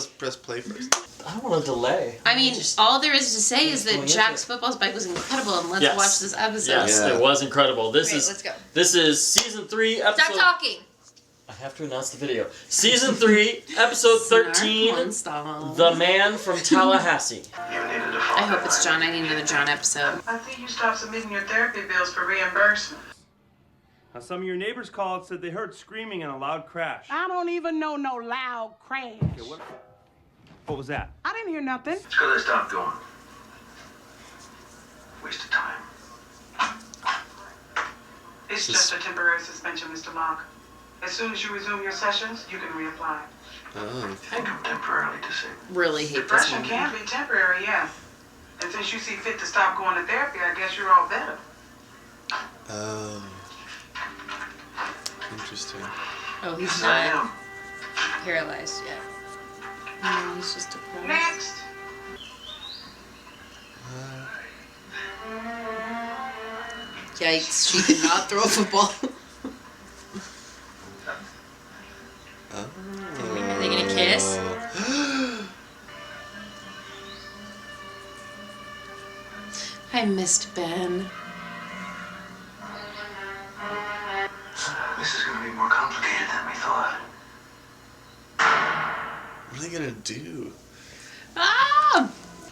press play first. I don't want to delay. I mean, all there is to say is that Jack's football spike was incredible, and let's watch this episode. Yes, it was incredible. Let's go. This is season 3, episode... Stop talking! I have to announce the video. Season 3, episode 13, The Man from Tallahassee. I hope it's John. I need another John episode. I think you stopped submitting your therapy bills for reimbursement. Now, some of your neighbors called and said they heard screaming and a loud crash. I don't even know no loud crash. Okay, what was that? I didn't hear nothing. It's because I stopped going. Waste of time. It's just a temporary suspension, Mr. Locke. As soon as you resume your sessions, you can reapply. I think I'm temporarily disabled. Really hate this Depression one. can be temporary, yes. And since you see fit to stop going to therapy, I guess you're all better. Interesting. Oh, he's Yes, I not am. paralyzed yet. No, he's just depressed. Next! Yikes, she did not throw a football. Are they gonna kiss? I missed Ben. This is going to be more complicated than we thought. What are they gonna do? Ah!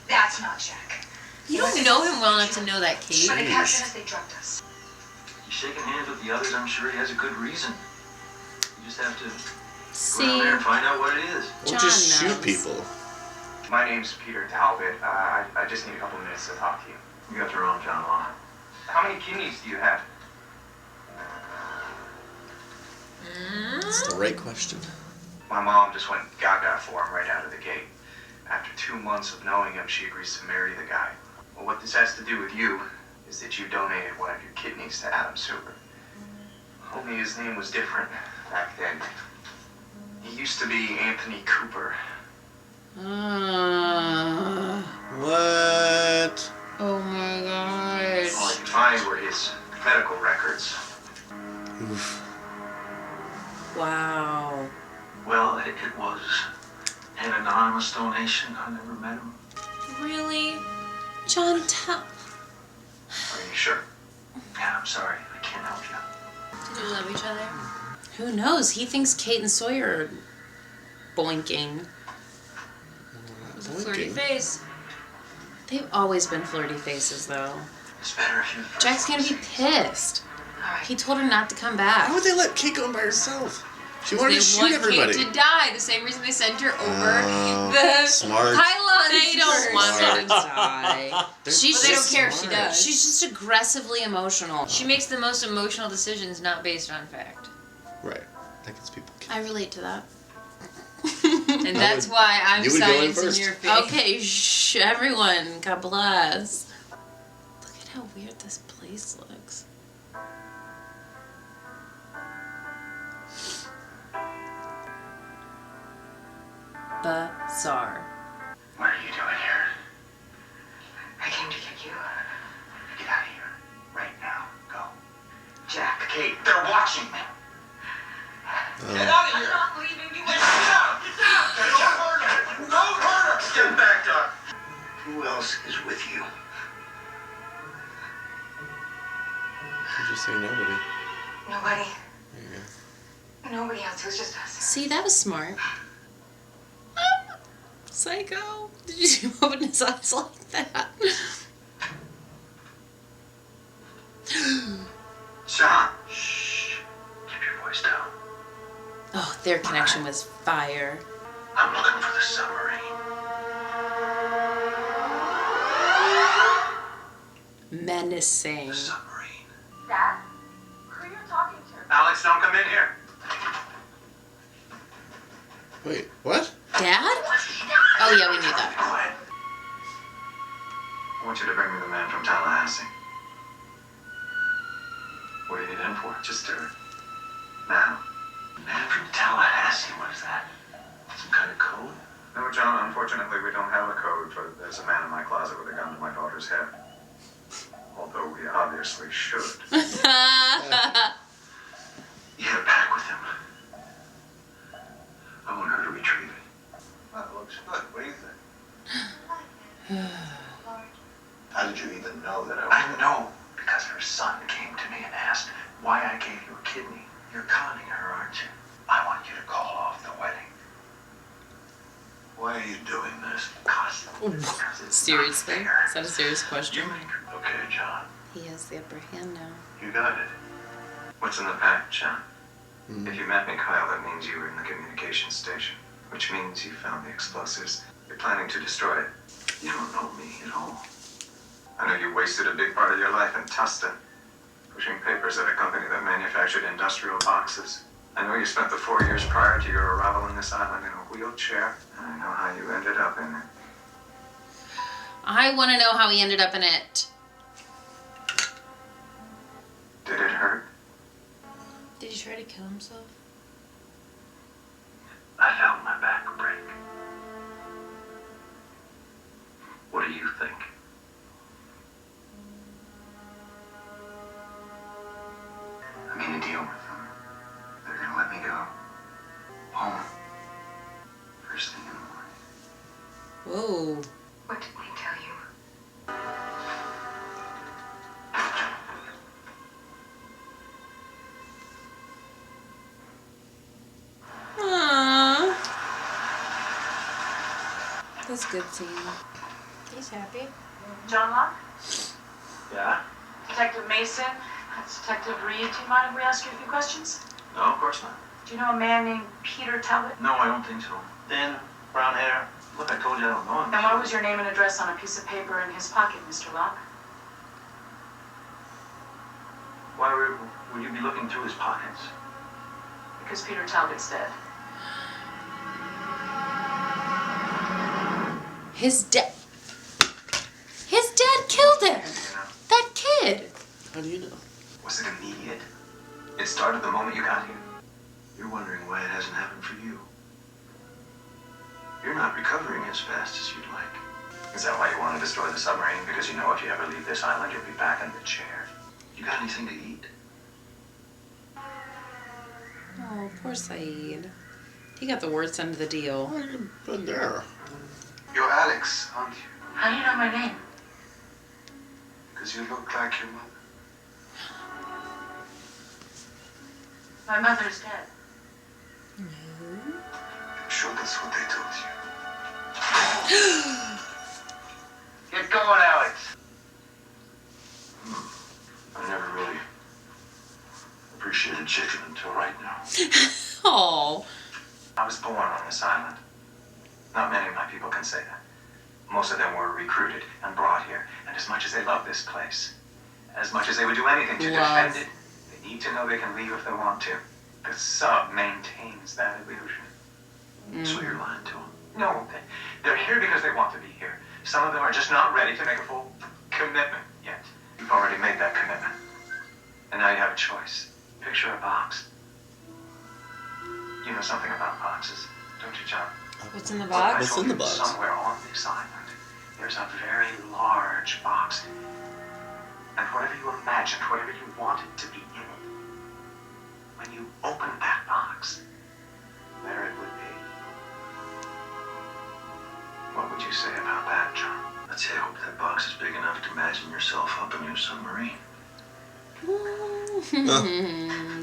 That's not Jack. You don't know him well enough to know that, Kate. But they captured us, they drugged us. He's shaking hands with the others. I'm sure he has a good reason. You just have to See, go out there and find out what it is. Or John just knows. shoot people. My name's Peter Talbot. I just need a couple minutes to talk to you. You got the wrong John Law. How many kidneys do you have? That's the right question. My mom just went gaga for him right out of the gate. After 2 months of knowing him, she agrees to marry the guy. Well, what this has to do with you is that you donated one of your kidneys to Adam Silver. Only his name was different back then. He used to be Anthony Cooper. What? Oh my All gosh. I could find were his medical records. Oof. Wow. Well, it was an anonymous donation. I never met him. Really? John, tell. Are you sure? Yeah, I'm sorry. I can't help you. Do they love each other? Who knows? He thinks Kate and Sawyer are boinking. With a flirty Boinking? face. They've always been flirty faces, though. It's better if you... Jack's gonna be pissed. He told her not to come back. Why would they let Kate go in by herself? She wanted to They shoot want everybody. Kate to die. The same reason they sent her over Oh, the smart. pylons. They don't Smart. want her to die. She's Well, they don't just, care if she does. she's just aggressively emotional. She makes the most emotional decisions not based on fact. Right. That gets people killed. I relate to that. And that's why I'm you would go in science in first. your face. Okay, shh, everyone. God bless. Look at how weird this place looks. Bizarre. What are you doing here? I came to get you. Get out of here. Right now. Go. Jack. Kate, they're watching me. Get Oh. out of I'm here. not leaving you. Get down! Get down! Don't hurt her! Don't hurt her! Get back up! Who else is with you? You just say nobody. Nobody. There you go. Nobody else. It was just us. See, that was smart. Psycho. Did you see him open his eyes like that? John! Shh. Keep your voice down. Oh, their connection was fire. I'm looking for the submarine. Menacing. The submarine. Dad? Who are you talking to? Alex, don't come in here. Wait, what? Dad? Oh yeah, we knew that. Quiet. I want you to bring me the man from Tallahassee. What do you need him for? Just now. Man from Tallahassee, what is that? Some kind of code? No, John, unfortunately we don't have a code, but there's a man in my closet with a gun to my daughter's head. Although we obviously should. You get back with him. I want her to retrieve it. Well, know that I know because her son came to me and asked why I gave you a kidney. You're conning her, aren't you? I want you to call off the wedding. Why are you doing this? Because it's Seriously? not fair. Is that a serious question? Okay, John. He has the upper hand now. You got it. What's in the package, John? Mm. If you met me, Kyle, that means you were in the communications station, which means you found the explosives. You're planning to destroy it. You don't know me at all. I know you wasted a big part of your life in Tustin, pushing papers at a company that manufactured industrial boxes. I know you spent the 4 years prior to your arrival on this island in a wheelchair. And I know how you ended up in it. I want to know how he ended up in it. Did it hurt? Did he try to kill himself? I felt my back break. What do you think? I made a deal with them. They're gonna let me go. Home. First thing in the morning. Whoa. What did they tell you? Aww. That's good seeing. He's happy. John Locke? Yeah? Detective Mason? That's Detective Reed. Do you mind if we ask you a few questions? No, of course not. Do you know a man named Peter Talbot? No, I don't think so. Thin, brown hair. Look, I told you I don't know him. And what was your name and address on a piece of paper in his pocket, Mr. Locke? Why would you be looking through his pockets? Because Peter Talbot's dead. His dad killed him. That kid. How do you know? Was it immediate? It started the moment you got here? You're wondering why it hasn't happened for you. You're not recovering as fast as you'd like. Is that why you want to destroy the submarine? Because you know if you ever leave this island, you'll be back in the chair. You got anything to eat? Oh, poor Saeed. He got the worst end of the deal. I've been there. You're Alex, aren't you? How do you know my name? Because you look like your mother. My mother's dead. I'm sure that's what they told you. Get going, Alex. I never really appreciated chicken until right now. Oh. I was born on this island. Not many of my people can say that. Most of them were recruited and brought here. And as much as they love this place, as much as they would do anything to defend it, they need to know they can leave if they want to. The sub maintains that illusion. So you're lying to them? No, they're here because they want to be here. Some of them are just not ready to make a full commitment yet. You've already made that commitment. And now you have a choice. Picture a box. You know something about boxes, don't you, John? What's in the I box? What's told in the you box? Somewhere on this island, there's a very large box. And whatever you imagined, whatever you wanted to be in it, when you opened that box, there it would be. What would you say about that, John? I'd say I hope that box is big enough to imagine yourself up in your submarine.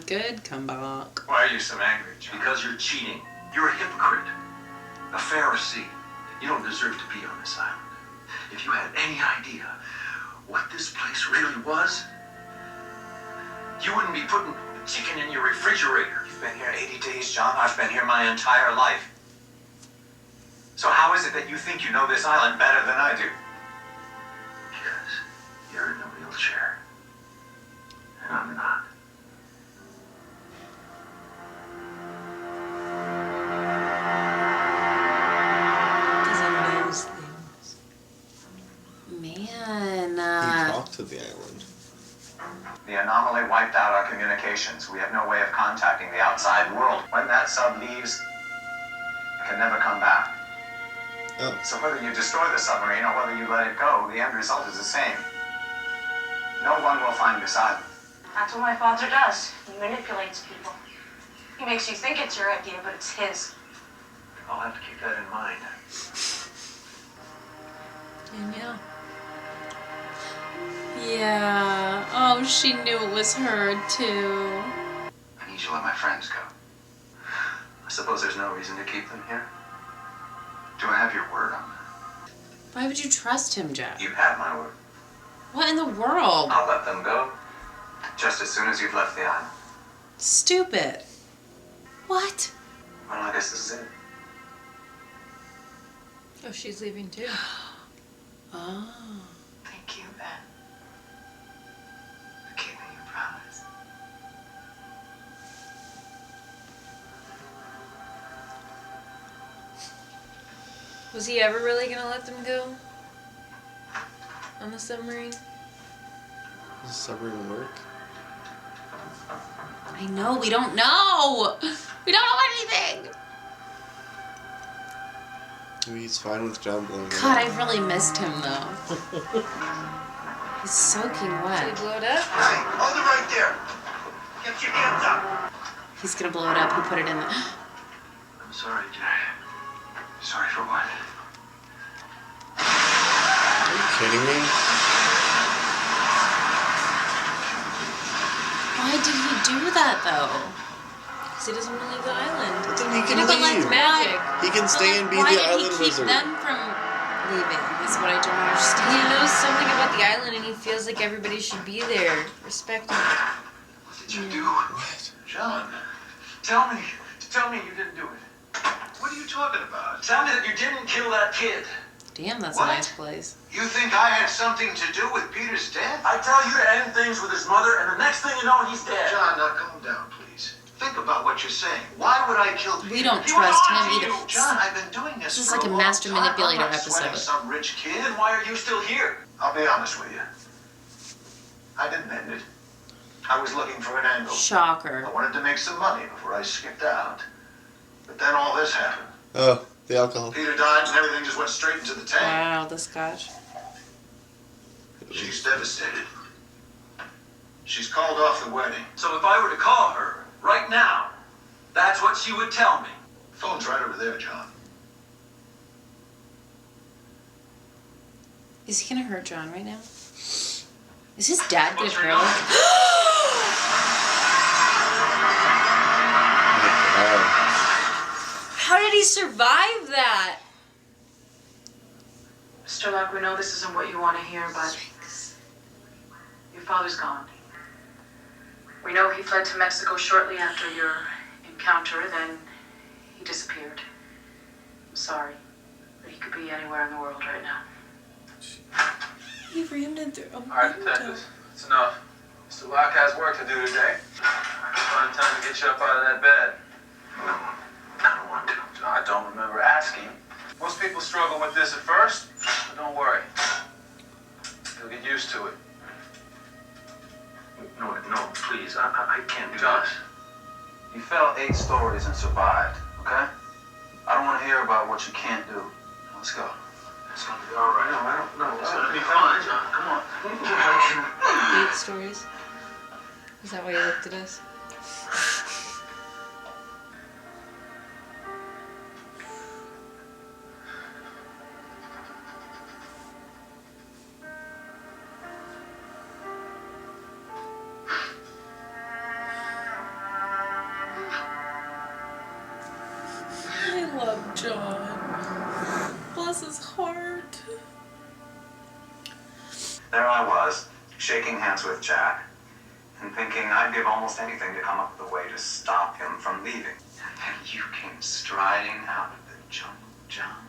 Good comeback. Why are you so angry, John? Because you're cheating. You're a hypocrite. A Pharisee. You don't deserve to be on this island. If you had any idea what this place really was, you wouldn't be putting the chicken in your refrigerator. You've been here 80 days, John. I've been here my entire life. So how is it that you think you know this island better than I do? Because you're in a wheelchair. And I'm not. Because of those things. Man. He talked to the island. The anomaly wiped out our communications. We have no way of contacting the outside world. When that sub leaves, it can never come back. Oh. So whether you destroy the submarine or whether you let it go, the end result is the same. No one will find this island. That's what my father does. He manipulates people. He makes you think it's your idea, but it's his. I'll have to keep that in mind. And yeah. Yeah. Oh, she knew it was her, too. I need you to let my friends go. I suppose there's no reason to keep them here. Do I have your word on that? Why would you trust him, Jack? You have my word. What in the world? I'll let them go just as soon as you've left the island. Stupid. What? Well, I guess this is it. Oh, she's leaving too. Oh. Thank you, Ben. For keeping your promise. Was he ever really gonna let them go? On the submarine? Does the submarine work? I know, we don't know. We don't know anything. Maybe he's fine with John blowing it God, up. I really missed him, though. He's soaking Did wet. he blow it up? Hey, hold it right there. Get your hands up. He's gonna blow it up. He put it in the... I'm sorry, Jack. Sorry for what? Are you kidding me? Why did he do that, though? Because he doesn't want to leave the island. Then he can Yeah, but, like, leave. magic. He can stay and be why the did island he keep wizard. them from leaving? Is what I don't He understand. knows something about the island and he feels like everybody should be there. Respect him. What did you do? What? John, tell me. Tell me you didn't do it. What are you talking about? Tell me that you didn't kill that kid. Damn, that's What? a nice place. You think I had something to do with Peter's death? I tell you to end things with his mother, and the next thing you know, he's dead. John, now calm down, please. Think about what you're saying. Why would I kill Peter? We don't He was trust on him to either. you, John, I've been doing this This is for like a long master time. manipulator I'm not sweating episode. some rich kid. Then why are you still here? I'll be honest with you. I didn't end it. I was looking for an angle. Shocker. I wanted to make some money before I skipped out. But then all this happened. Oh, the alcohol. Peter died and everything just went straight into the tank. Wow, the scotch. She's devastated. She's called off the wedding. So if I were to call her right now, that's what she would tell me. Phone's right over there, John. Is he gonna hurt John right now? Is his dad gonna What's her hurt name? him? How did he survive that? Mr. Locke, we know this isn't what you want to hear, but your father's gone. We know he fled to Mexico shortly after your encounter, then he disappeared. I'm sorry, but he could be anywhere in the world right now. He ran in through a Alright, detectives, it's enough. Mr. Locke has work to do today. Find time to get you up out of that bed. No, I don't want to. I don't remember asking. Most people struggle with this at first, but don't worry. You'll get used to it. No, please. I can't do John, this. you fell 8 stories and survived, okay? I don't want to hear about what you can't do. Let's go. It's gonna be all right. No, I don't know. It's gonna be fine, John. Come on. 8 stories? Is that why you looked at us? I love John. Bless his heart. There I was, shaking hands with Jack, and thinking I'd give almost anything to come up with a way to stop him from leaving. And then you came striding out of the jungle, John,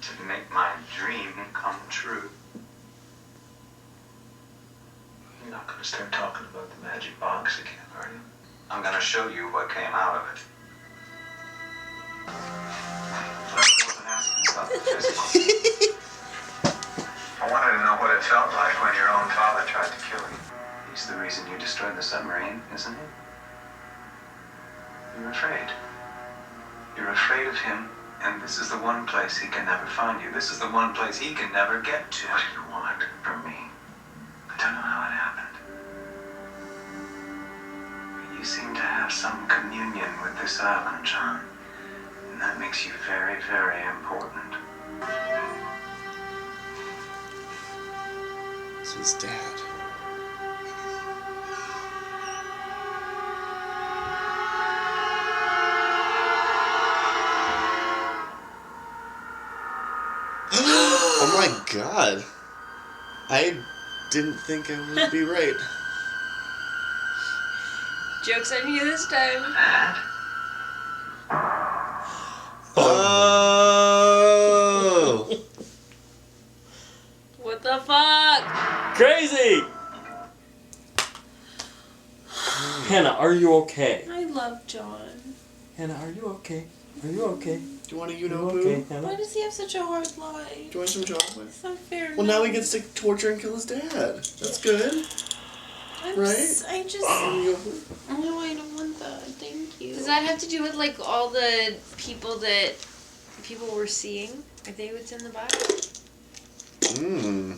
to make my dream come true. You're not gonna start talking about the magic box again, are you? I'm gonna show you what came out of it. But I wasn't asking about the physical. I wanted to know what it felt like when your own father tried to kill you. He's the reason you destroyed the submarine, isn't he? You're afraid. You're afraid of him, and this is the one place he can never find you. This is the one place he can never get to. What do you want From me. I don't know how it happened. But you seem to have some communion with this island, John. And that makes you very, very important. It's his dad. Oh my god. I didn't think I would be right. Joke's on you this time. Dad? Oh! What the fuck? Crazy! Hannah, are you okay? I love John. Hannah, are you okay? Are you okay? Do you want a You Uno okay, Boo? Hannah? Why does he have such a hard life? Do you want some chocolate? It's not fair. Well, now he gets to torture and kill his dad. That's good. Right? I just. Uno Boo? No, I don't want that. Thank you. Does that have to do with like all the people that people were seeing? Are they what's in the box? Mmm.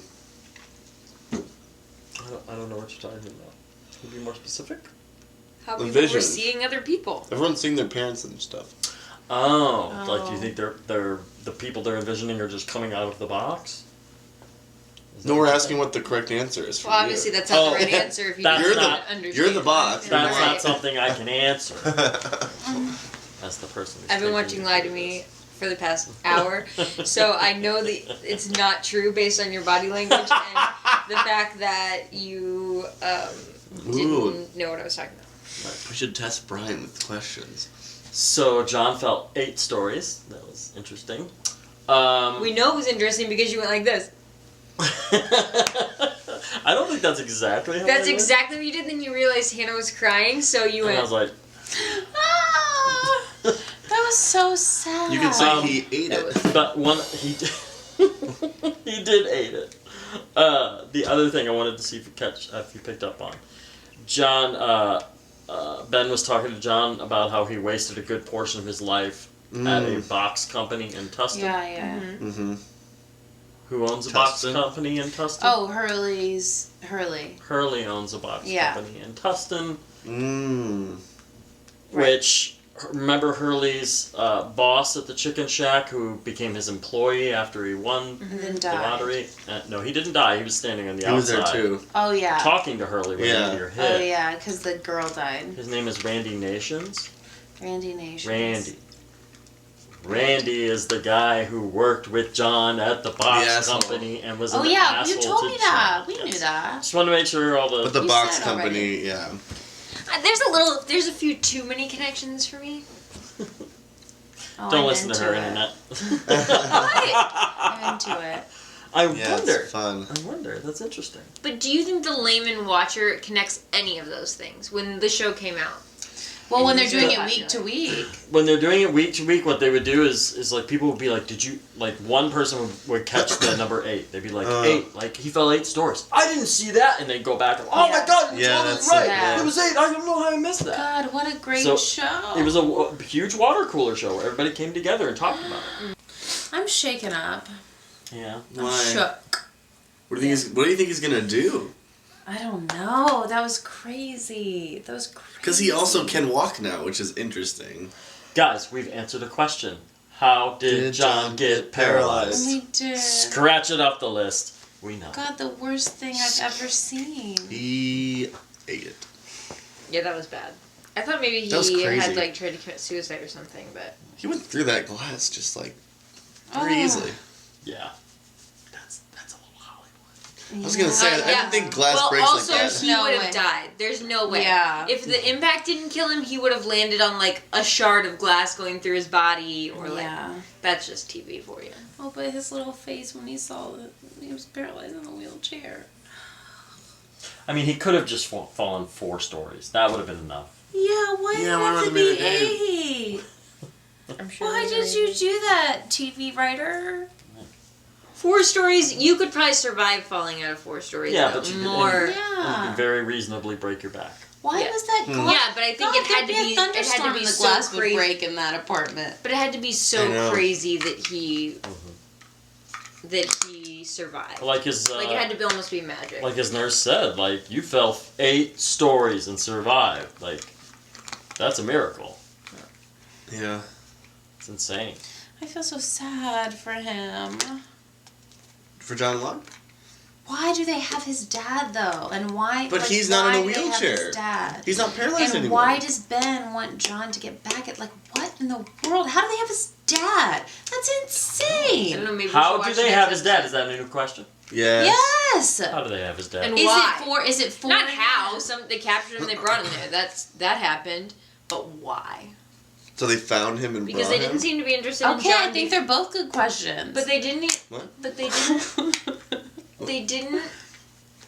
I don't know what you're talking about. Can you be more specific? How The people were visions. seeing other people. Everyone's seeing their parents and stuff. Oh, like do you think they're the people they're envisioning are just coming out of the box? Is that No, we're what asking what the correct answer is for Well, obviously you. that's not the right answer if you That's don't not- understand. You're the box. That's Right. not something I can answer. That's the person. who's I've been thinking watching you Lie to do Me this. for the past hour, so I know that it's not true based on your body language and the fact that you didn't know what I was talking about. We should test Brian with questions. So John felt 8 stories. That was interesting. We know it was interesting because you went like this. I don't think that's exactly how That's I went. exactly what you did. Then you realized Hannah was crying, so you And went. I was like, Ah, that was so sad. You can say he ate that it. was- but one he did, he did ate it. The other thing I wanted to see if you picked up on, John. Ben was talking to John about how he wasted a good portion of his life at a box company in Tustin. Yeah. Mm-hmm. Who owns a box Tustin? company in Tustin? Oh, Hurley. Hurley owns a box Yeah. company in Tustin, Mmm. which, remember Hurley's boss at the Chicken Shack who became his employee after he won And then the died. lottery? No, he didn't die. He was standing on the He was outside there too. Oh yeah. talking to Hurley when Yeah. the meteor hit. Oh yeah, because the girl died. His name is Randy Nations. Randy Nations. Randy is the guy who worked with John at the box The asshole. company and was Oh an yeah, asshole you told to me that. John. We Yes. knew that. Just wanted to make sure all the... But the You box said it company, already. yeah. There's a few too many connections for me. Oh, Don't I'm listen to into her, it. internet. I'm into it. I Yeah, wonder. it's fun. I wonder. That's interesting. But do you think the layman watcher connects any of those things when the show came out? Well, when they're It's doing so it week to popular. week. When they're doing it week to week, what they would do is like people would be like, "Did you like?" One person would catch the number 8. They'd be like, 8. Like he fell 8 stories. I didn't see that, and they'd go back and, "Oh my Yeah. God, you're Yeah, totally that's right. it. It was 8. I don't know how I missed that." God, what a great So, show. It was a huge water cooler show where everybody came together and talked about it. I'm shaken up. Yeah. I'm Why? shook. What do you think he's gonna do? I don't know. That was crazy. Because he also can walk now, which is interesting. Guys, we've answered a question. How did John get paralyzed? We did. Scratch it off the list. We know. God, the worst thing I've ever seen. He ate it. Yeah, that was bad. I thought maybe That was he crazy. had like tried to commit suicide or something, but He went through that glass just like very Oh. easily. Yeah. That's a little Hollywood. I was gonna say, I yeah. didn't think glass well, breaks also like that. he No would way. have died. There's no way. Yeah. If the impact didn't kill him, he would have landed on like a shard of glass going through his body, or like that's just TV for you. Oh, but his little face when he saw that he was paralyzed in the wheelchair. I mean, he could have just fallen 4 stories. That would have been enough. Yeah, why did Yeah, it why have to would be it be 8? I'm sure. Why did you do that, TV writer? 4 stories? You could probably survive falling out of 4 stories. Yeah, though. but you more. You Yeah. can very reasonably break your back. Why Yeah. was that glass? Yeah, but I think God, it had to there'd be a thunderstorm it had to be and the so glass would crazy. break in that apartment. But it had to be I so know. crazy that he survived. Like his Like it had to be almost be magic. like his nurse said, like you fell 8 stories and survived. Like that's a miracle. Yeah. It's insane. I feel so sad for him. For John Locke? Why do they have his dad though? And why? But like, he's not in a why do they have wheelchair. his dad? He's not paralyzed And anymore. why does Ben want John to get back at, like, what in the world? How do they have his dad? That's I insane. don't know. Maybe How we do should they watch have next his dad? episode. Is that a new question? Yes. How do they have his dad? And Is why? it for? Not how. They captured him. They brought him there. That happened. But why? So they found him and Because brought they didn't him? seem to be interested in Okay, John. I think they're both good questions. But they didn't. What? But they didn't. They didn't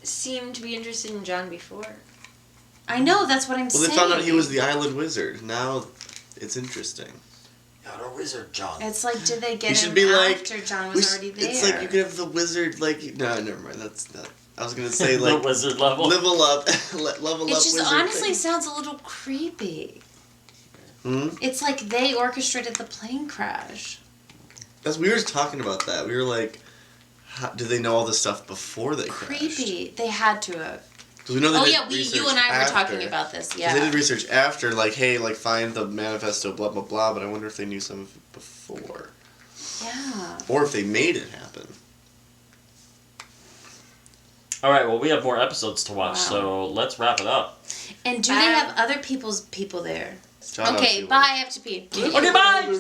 seem to be interested in John before. I know, that's what I'm Well, saying. they found out he was the island wizard. Now it's interesting. You're a wizard, John. It's like, did they He get should him be like, after John we was sh- already there? It's like you could have the wizard, like, no, never mind. That's not. I was gonna say like the wizard level. level up, level It up. just wizard honestly thing. sounds a little creepy. Hmm? It's like they orchestrated the plane crash. We were talking about that. We were like, how, do they know all this stuff before they crashed? Creepy. They had to have. Because we know they Oh did yeah, you research and I were after. talking about this. 'Cause Yeah. they did research after, like, hey, like, find the manifesto, blah, blah, blah, but I wonder if they knew some of it before. Yeah. Or if they made it happen. All right, well, we have more episodes to watch, Wow. so let's wrap it up. And do they have other people there? Shout out Okay, to bye. I have to pee. Okay, bye!